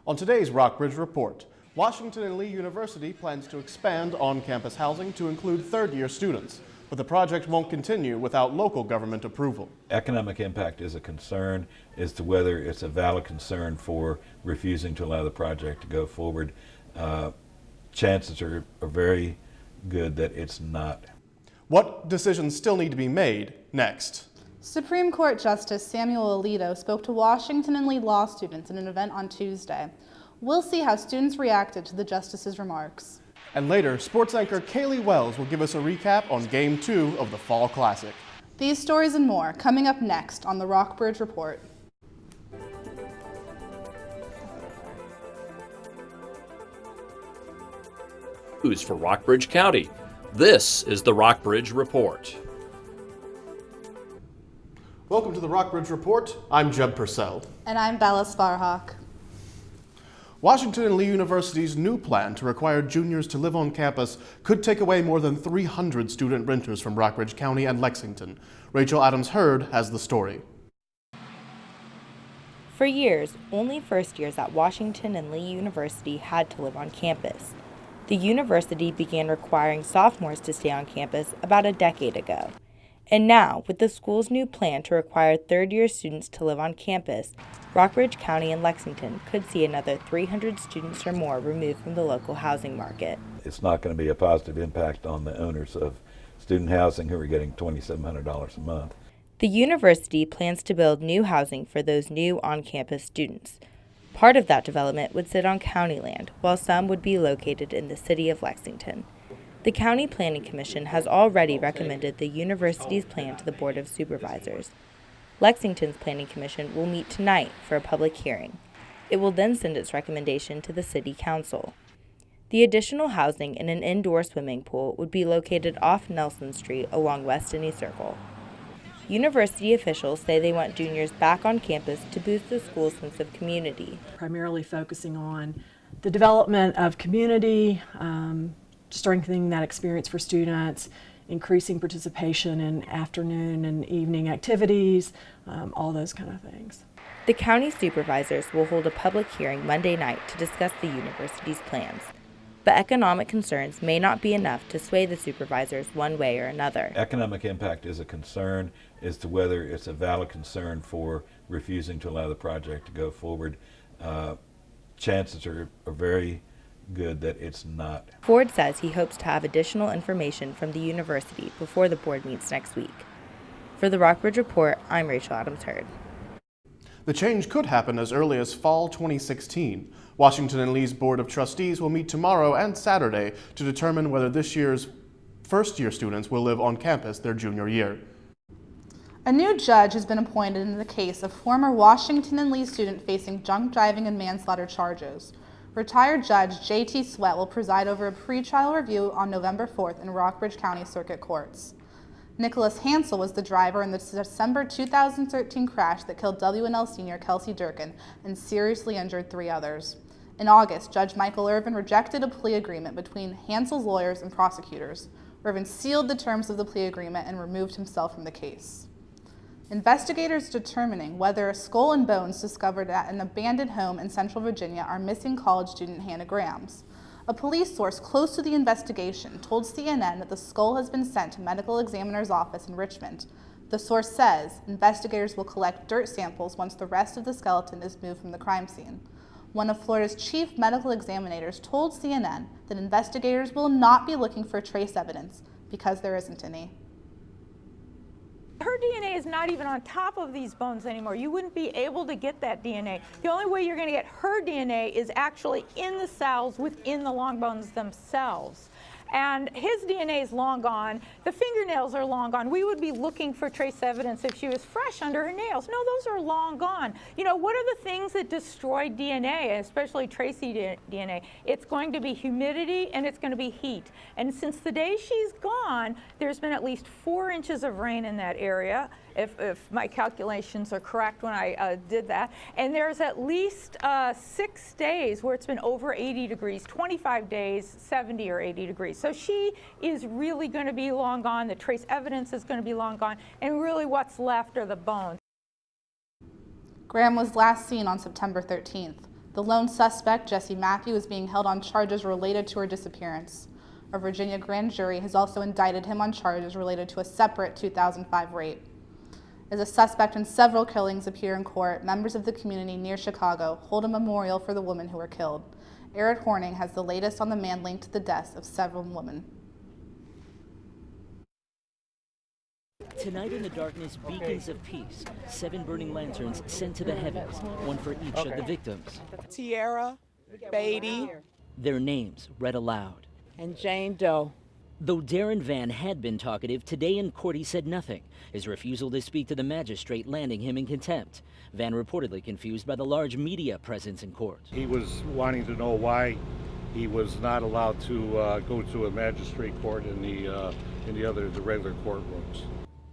On today's Rockbridge Report, Washington and Lee University plans to expand on-campus housing to include third-year students, but the project won't continue without local government approval. Economic impact is a concern as to whether it's a valid concern for refusing to allow the project to go forward. Chances are very good that it's not. What decisions still need to be made next? Supreme Court Justice Samuel Alito spoke to Washington and Lee law students in an event on Tuesday. We'll see how students reacted to the justice's remarks. And later, sports anchor Kaylee Wells will give us a recap on Game 2 of the Fall Classic. These stories and more coming up next on the Rockbridge Report. News for Rockbridge County. This is the Rockbridge Report. Welcome to the Rockbridge Report. I'm Jeb Purcell. And I'm Bella Sparhawk. Washington and Lee University's new plan to require juniors to live on campus could take away more than 300 student renters from Rockbridge County and Lexington. Rachel Adams-Hurd has the story. For years, only first years at Washington and Lee University had to live on campus. The university began requiring sophomores to stay on campus about a decade ago. And now, with the school's new plan to require third-year students to live on campus, Rockbridge County and Lexington could see another 300 students or more removed from the local housing market. It's not going to be a positive impact on the owners of student housing who are getting $2,700 a month. The university plans to build new housing for those new on-campus students. Part of that development would sit on county land, while some would be located in the city of Lexington. The County Planning Commission has already recommended the university's plan to the Board of Supervisors. Lexington's Planning Commission will meet tonight for a public hearing. It will then send its recommendation to the City Council. The additional housing and an indoor swimming pool would be located off Nelson Street along West Indy Circle. University officials say they want juniors back on campus to boost the school's sense of community. Primarily focusing on the development of community, strengthening that experience for students, increasing participation in afternoon and evening activities, all those kind of things. The county supervisors will hold a public hearing Monday night to discuss the university's plans. But economic concerns may not be enough to sway the supervisors one way or another. Economic impact is a concern as to whether it's a valid concern for refusing to allow the project to go forward. Chances are very good that it's not. Ford says he hopes to have additional information from the university before the board meets next week. For the Rockbridge Report, I'm Rachel Adams-Hurd. The change could happen as early as fall 2016. Washington and Lee's Board of Trustees will meet tomorrow and Saturday to determine whether this year's first-year students will live on campus their junior year. A new judge has been appointed in the case of former Washington and Lee student facing drunk driving and manslaughter charges. Retired Judge J.T. Sweat will preside over a pretrial review on November 4th in Rockbridge County Circuit Courts. Nicholas Hansel was the driver in the December 2013 crash that killed W&L senior Kelsey Durkin and seriously injured 3 others. In August, Judge Michael Irvin rejected a plea agreement between Hansel's lawyers and prosecutors. Irvin sealed the terms of the plea agreement and removed himself from the case. Investigators determining whether a skull and bones discovered at an abandoned home in Central Virginia are missing college student Hannah Graham's. A police source close to the investigation told CNN that the skull has been sent to medical examiner's office in Richmond. The source says investigators will collect dirt samples once the rest of the skeleton is moved from the crime scene. One of Florida's chief medical examinators told CNN that investigators will not be looking for trace evidence because there isn't any. Her DNA is not even on top of these bones anymore. You wouldn't be able to get that DNA. The only way you're going to get her DNA is actually in the cells within the long bones themselves. And his DNA is long gone. The fingernails are long gone. We would be looking for trace evidence if she was fresh under her nails. No, those are long gone. You know, what are the things that destroy DNA, especially Tracy DNA? It's going to be humidity and it's going to be heat. And since the day she's gone, there's been at least 4 inches of rain in that area, if my calculations are correct when I did that. And there's at least 6 days where it's been over 80 degrees, 25 days, 70 or 80 degrees. So she is really going to be long gone. The trace evidence is going to be long gone. And really what's left are the bones. Graham was last seen on September 13th. The lone suspect, Jessie Matthew, is being held on charges related to her disappearance. A Virginia grand jury has also indicted him on charges related to a separate 2005 rape. As a suspect in several killings appear in court, members of the community near Chicago hold a memorial for the women who were killed. Eric Horning has the latest on the man linked to the deaths of several women. Tonight in the darkness, beacons of peace. 7 burning lanterns sent to the heavens, one for each of the victims. Tierra, Beatty, Their names read aloud. and Jane Doe. Though Darren Van had been talkative, today in court he said nothing, his refusal to speak to the magistrate landing him in contempt. Van reportedly confused by the large media presence in court. He was wanting to know why he was not allowed to go to a magistrate court in the regular courtrooms.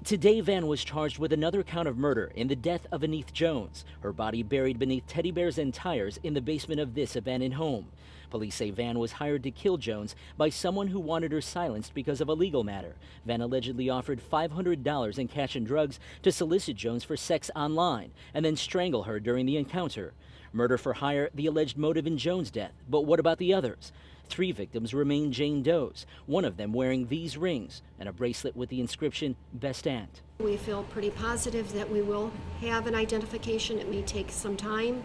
Today, Van was charged with another count of murder in the death of Anith Jones, her body buried beneath teddy bears and tires in the basement of this abandoned home. Police say Van was hired to kill Jones by someone who wanted her silenced because of a legal matter. Van allegedly offered $500 in cash and drugs to solicit Jones for sex online and then strangle her during the encounter. Murder for hire, the alleged motive in Jones' death. But what about the others? 3 victims remain Jane Doe's, one of them wearing these rings and a bracelet with the inscription, Best Aunt. We feel pretty positive that we will have an identification. It may take some time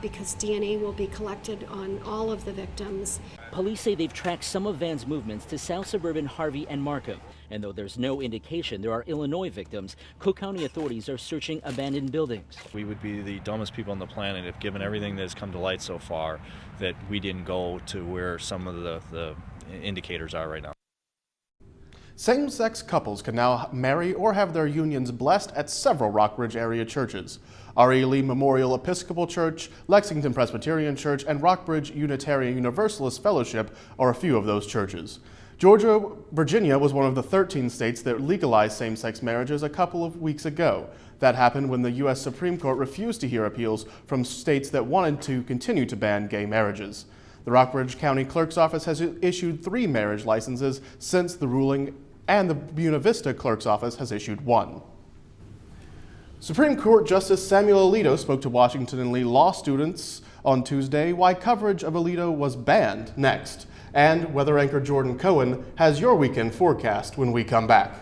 because DNA will be collected on all of the victims. Police say they've tracked some of Van's movements to south suburban Harvey and Markham. And though there's no indication there are Illinois victims, Cook County authorities are searching abandoned buildings. We would be the dumbest people on the planet if, given everything that has come to light so far, that we didn't go to where some of the indicators are right now. Same-sex couples can now marry or have their unions blessed at several Rockbridge area churches. R.E. Lee Memorial Episcopal Church, Lexington Presbyterian Church, and Rockbridge Unitarian Universalist Fellowship are a few of those churches. Virginia was one of the 13 states that legalized same-sex marriages a couple of weeks ago. That happened when the U.S. Supreme Court refused to hear appeals from states that wanted to continue to ban gay marriages. The Rockbridge County Clerk's Office has issued 3 marriage licenses since the ruling, and the Buena Vista Clerk's Office has issued 1. Supreme Court Justice Samuel Alito spoke to Washington and Lee law students on Tuesday why coverage of Alito was banned next, and weather anchor Jordan Cohen has your weekend forecast when we come back.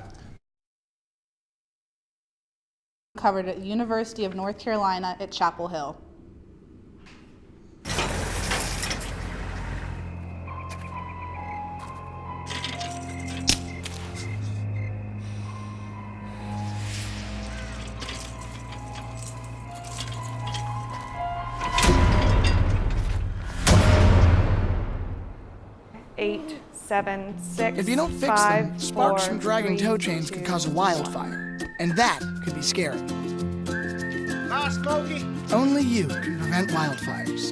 Covered at University of North Carolina at Chapel Hill. Eight, 7, 6, If you don't fix 5, them, sparks 4, from dragging 3, tow chains could cause a wildfire, and that could be scary. Nah, Smokey. Only you can prevent wildfires.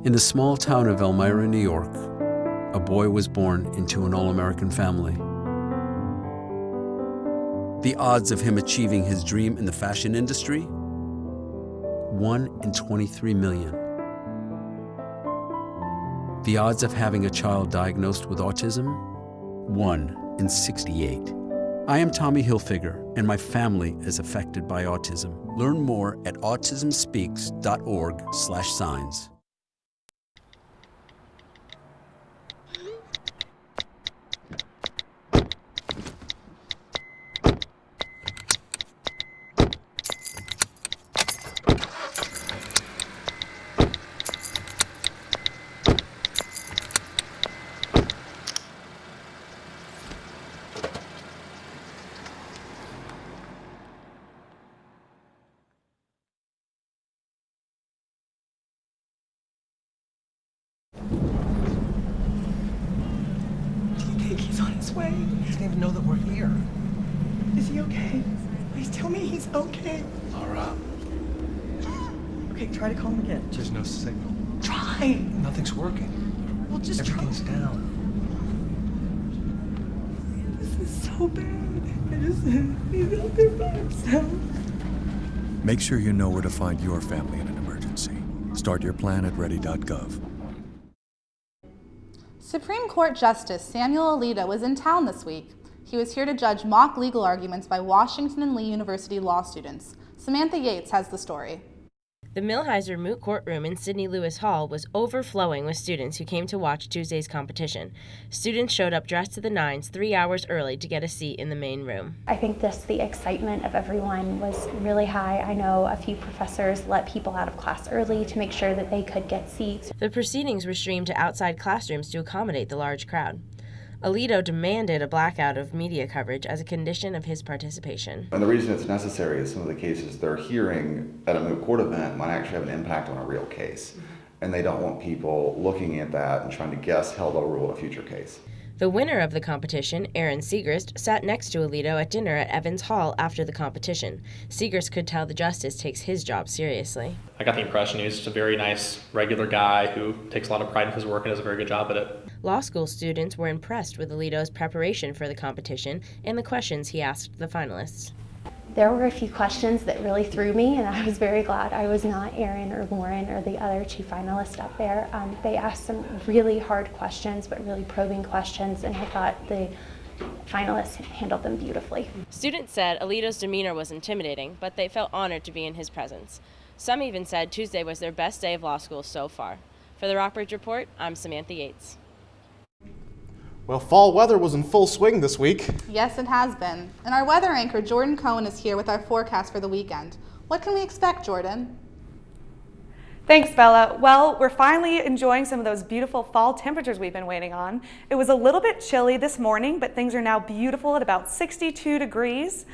In the small town of Elmira, New York, a boy was born into an all-American family. The odds of him achieving his dream in the fashion industry? 1 in 23 million. The odds of having a child diagnosed with autism? 1 in 68. I am Tommy Hilfiger, and my family is affected by autism. Learn more at autismspeaks.org/signs. He's on his way. He doesn't even know that we're here. Is he okay? Please tell me he's okay. Laura. Okay, try to call him again. There's no signal. Try. Nothing's working. Well, just Everything's try. down. This is so bad. He's out there by himself. Make sure you know where to find your family in an emergency. Start your plan at ready.gov. Supreme Court Justice Samuel Alito was in town this week. He was here to judge mock legal arguments by Washington and Lee University law students. Samantha Yates has the story. The Millheiser Moot Court Room in Sidney Lewis Hall was overflowing with students who came to watch Tuesday's competition. Students showed up dressed to the nines 3 hours early to get a seat in the main room. I think the excitement of everyone was really high. I know a few professors let people out of class early to make sure that they could get seats. The proceedings were streamed to outside classrooms to accommodate the large crowd. Alito demanded a blackout of media coverage as a condition of his participation. And the reason it's necessary is some of the cases they're hearing at a moot court event might actually have an impact on a real case. And they don't want people looking at that and trying to guess how they'll rule a future case. The winner of the competition, Aaron Segrist, sat next to Alito at dinner at Evans Hall after the competition. Segrist could tell the justice takes his job seriously. I got the impression he's just a very nice, regular guy who takes a lot of pride in his work and does a very good job at it. Law school students were impressed with Alito's preparation for the competition and the questions he asked the finalists. There were a few questions that really threw me, and I was very glad I was not Aaron or Lauren or the other two finalists up there. They asked some really hard questions, but really probing questions, and I thought the finalists handled them beautifully. Students said Alito's demeanor was intimidating, but they felt honored to be in his presence. Some even said Tuesday was their best day of law school so far. For the Rockbridge Report, I'm Samantha Yates. Well, fall weather was in full swing this week. Yes, it has been. And our weather anchor, Jordan Cohen, is here with our forecast for the weekend. What can we expect, Jordan? Thanks, Bella. Well, we're finally enjoying some of those beautiful fall temperatures we've been waiting on. It was a little bit chilly this morning, but things are now beautiful at about 62 degrees.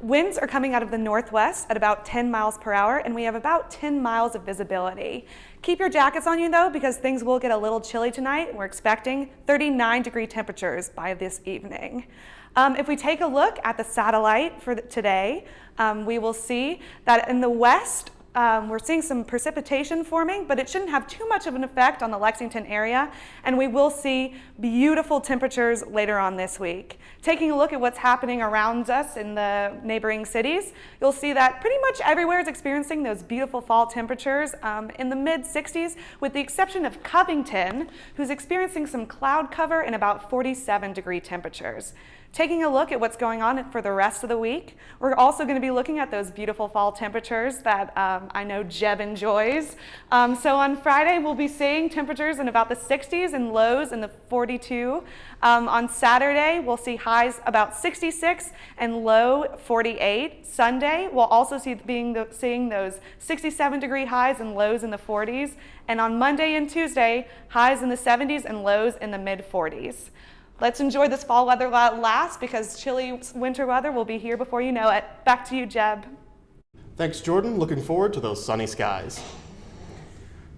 Winds are coming out of the northwest at about 10 miles per hour, and we have about 10 miles of visibility. Keep your jackets on you, though, because things will get a little chilly tonight. We're expecting 39-degree temperatures by this evening. If we take a look at the satellite for today, we will see that in the west, we're seeing some precipitation forming, but it shouldn't have too much of an effect on the Lexington area, and we will see beautiful temperatures later on this week. Taking a look at what's happening around us in the neighboring cities, you'll see that pretty much everywhere is experiencing those beautiful fall temperatures in the mid-60s, with the exception of Covington, who's experiencing some cloud cover and about 47-degree temperatures. Taking a look at what's going on for the rest of the week, we're also going to be looking at those beautiful fall temperatures that I know Jeb enjoys. So on Friday, we'll be seeing temperatures in about the 60s and lows in the 42. On Saturday, we'll see highs about 66 and low 48. Sunday, we'll also seeing those 67-degree highs and lows in the 40s. And on Monday and Tuesday, highs in the 70s and lows in the mid-40s. Let's enjoy this fall weather last, because chilly winter weather will be here before you know it. Back to you, Jeb. Thanks, Jordan. Looking forward to those sunny skies.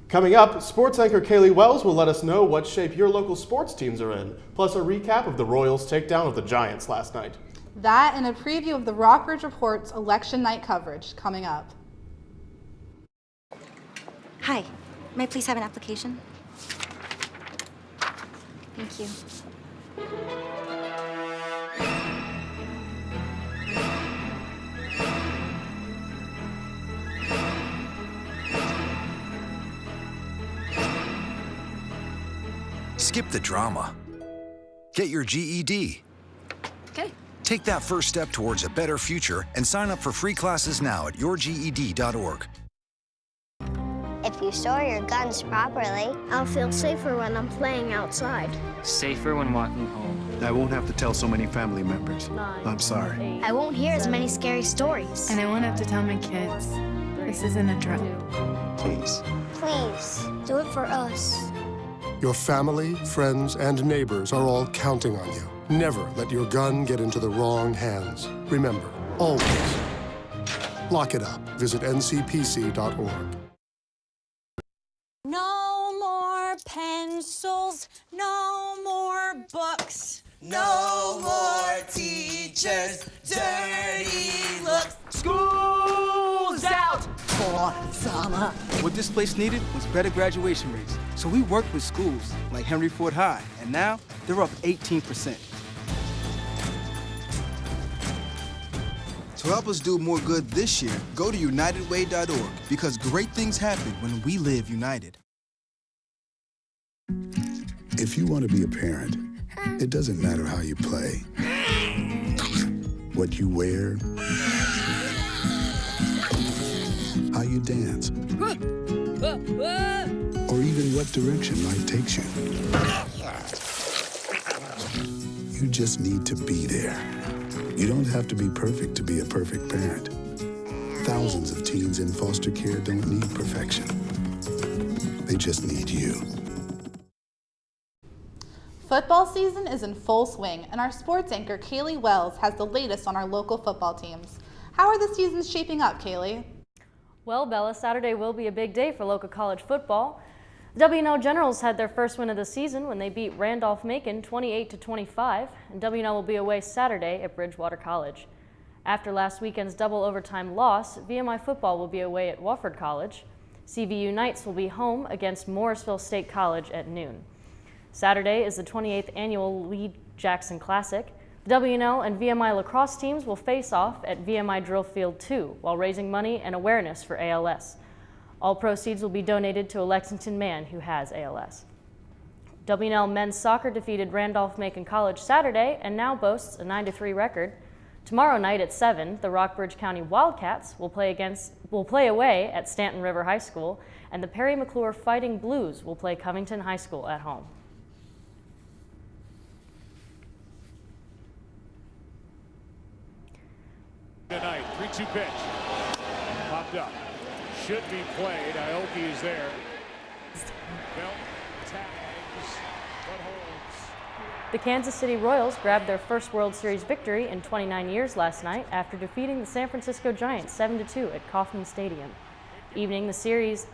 Coming up, sports anchor Kaylee Wells will let us know what shape your local sports teams are in, plus a recap of the Royals' takedown of the Giants last night. That and a preview of the Rockbridge Report's election night coverage coming up. Hi, may I please have an application? Thank you. Skip the drama. Get your GED. Okay. Take that first step towards a better future and sign up for free classes now at yourged.org. If you store your guns properly, I'll feel safer when I'm playing outside. Safer when walking home. I won't have to tell so many family members. I'm sorry. I won't hear as many scary stories. And I won't have to tell my kids, this isn't a drill. Please. Please, do it for us. Your family, friends, and neighbors are all counting on you. Never let your gun get into the wrong hands. Remember, always, lock it up. Visit ncpc.org. No more pencils, no more books. No more teachers, dirty looks. School's out for summer. What this place needed was better graduation rates. So we worked with schools like Henry Ford High, and now they're up 18%. To help us do more good this year, go to unitedway.org, because great things happen when we live united. If you want to be a parent, it doesn't matter how you play, what you wear, how you dance, or even what direction life takes you. You just need to be there. You don't have to be perfect to be a perfect parent. Thousands of teens in foster care don't need perfection. They just need you. Football season is in full swing, and our sports anchor, Kaylee Wells, has the latest on our local football teams. How are the seasons shaping up, Kaylee? Well, Bella, Saturday will be a big day for local college football. W&L Generals had their first win of the season when they beat Randolph-Macon 28-25, and W&L will be away Saturday at Bridgewater College. After last weekend's double overtime loss, VMI football will be away at Wofford College. CVU Knights will be home against Morrisville State College at noon. Saturday is the 28th annual Lee Jackson Classic. The W&L and VMI lacrosse teams will face off at VMI Drill Field 2 while raising money and awareness for ALS. All proceeds will be donated to a Lexington man who has ALS. W&L men's soccer defeated Randolph-Macon College Saturday and now boasts a 9-3 record. Tomorrow night at 7, the Rockbridge County Wildcats will play away at Stanton River High School, and the Perry McClure Fighting Blues will play Covington High School at home. Tonight, 3-2 pitch. Popped up. Should be played. Aoki is there. Belt tags, but holds. The Kansas City Royals grabbed their first World Series victory in 29 years last night after defeating the San Francisco Giants 7-2 at Kauffman Stadium, evening the series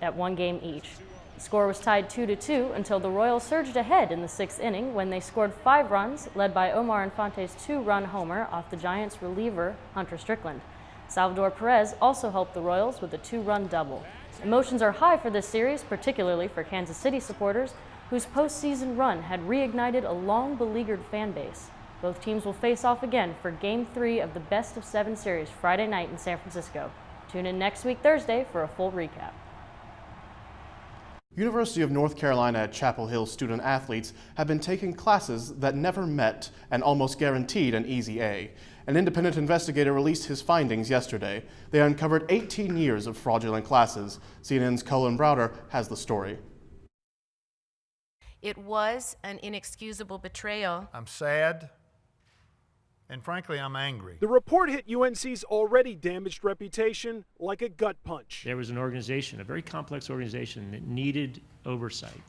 at 1 game each. The score was tied 2-2 until the Royals surged ahead in the 6th inning when they scored 5 runs, led by Omar Infante's 2-run homer off the Giants reliever Hunter Strickland. Salvador Perez also helped the Royals with a 2-run double. Emotions are high for this series, particularly for Kansas City supporters, whose postseason run had reignited a long-beleaguered fan base. Both teams will face off again for Game 3 of the best-of-7 series Friday night in San Francisco. Tune in next week Thursday for a full recap. University of North Carolina at Chapel Hill student athletes have been taking classes that never met and almost guaranteed an easy A. An independent investigator released his findings yesterday. They uncovered 18 years of fraudulent classes. CNN's Colin Browder has the story. It was an inexcusable betrayal. I'm sad, and frankly, I'm angry. The report hit UNC's already damaged reputation like a gut punch. There was an organization, a very complex organization, that needed oversight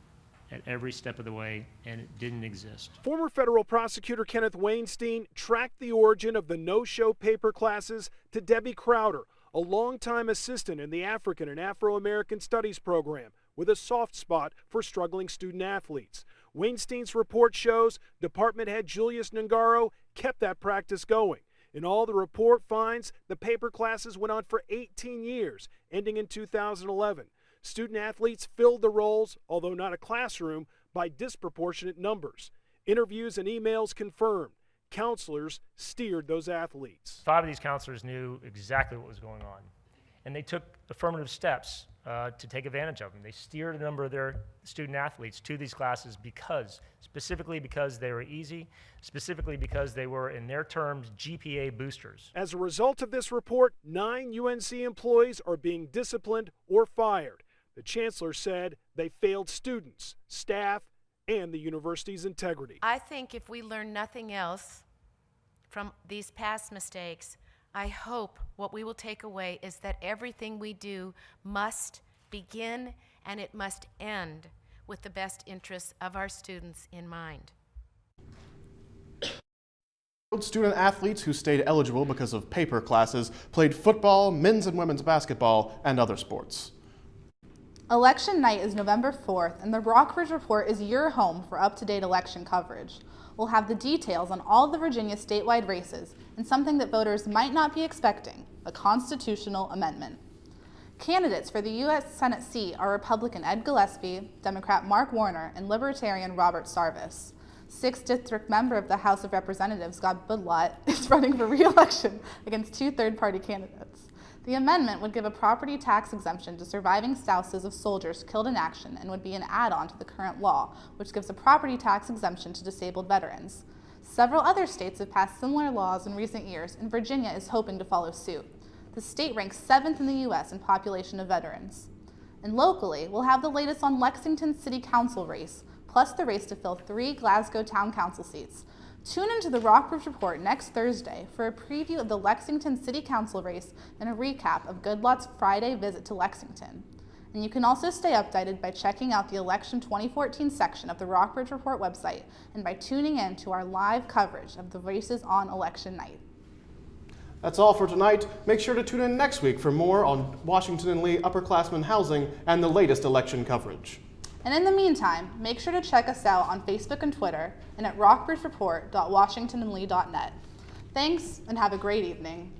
at every step of the way, and it didn't exist. Former federal prosecutor Kenneth Weinstein tracked the origin of the no-show paper classes to Debbie Crowder, a longtime assistant in the African and Afro-American Studies program, with a soft spot for struggling student athletes. Weinstein's report shows Department Head Julius Ngaro kept that practice going. In all, the report finds the paper classes went on for 18 years, ending in 2011. Student athletes filled the roles, although not a classroom, by disproportionate numbers. Interviews and emails confirmed. Counselors steered those athletes. 5 of these counselors knew exactly what was going on, and they took affirmative steps to take advantage of them. They steered a number of their student athletes to these classes specifically because they were easy, specifically because they were, in their terms, GPA boosters. As a result of this report, 9 UNC employees are being disciplined or fired. The chancellor said they failed students, staff, and the university's integrity. I think if we learn nothing else from these past mistakes, I hope what we will take away is that everything we do must begin and it must end with the best interests of our students in mind. Student athletes who stayed eligible because of paper classes played football, men's and women's basketball, and other sports. Election night is November 4th, and the Rockbridge Report is your home for up-to-date election coverage. We'll have the details on all the Virginia statewide races and something that voters might not be expecting, a constitutional amendment. Candidates for the U.S. Senate seat are Republican Ed Gillespie, Democrat Mark Warner, and Libertarian Robert Sarvis. 6th District member of the House of Representatives, Scott Budlot, is running for re-election against 2 third-party candidates. The amendment would give a property tax exemption to surviving spouses of soldiers killed in action and would be an add-on to the current law, which gives a property tax exemption to disabled veterans. Several other states have passed similar laws in recent years, and Virginia is hoping to follow suit. The state ranks 7th in the U.S. in population of veterans. And locally, we'll have the latest on Lexington City Council race, plus the race to fill 3 Glasgow Town Council seats. Tune into the Rockbridge Report next Thursday for a preview of the Lexington City Council race and a recap of Goodlott's Friday visit to Lexington. And you can also stay updated by checking out the Election 2014 section of the Rockbridge Report website and by tuning in to our live coverage of the races on election night. That's all for tonight. Make sure to tune in next week for more on Washington and Lee upperclassmen housing and the latest election coverage. And in the meantime, make sure to check us out on Facebook and Twitter and at rockbridgereport.washingtonandlee.net. Thanks, and have a great evening.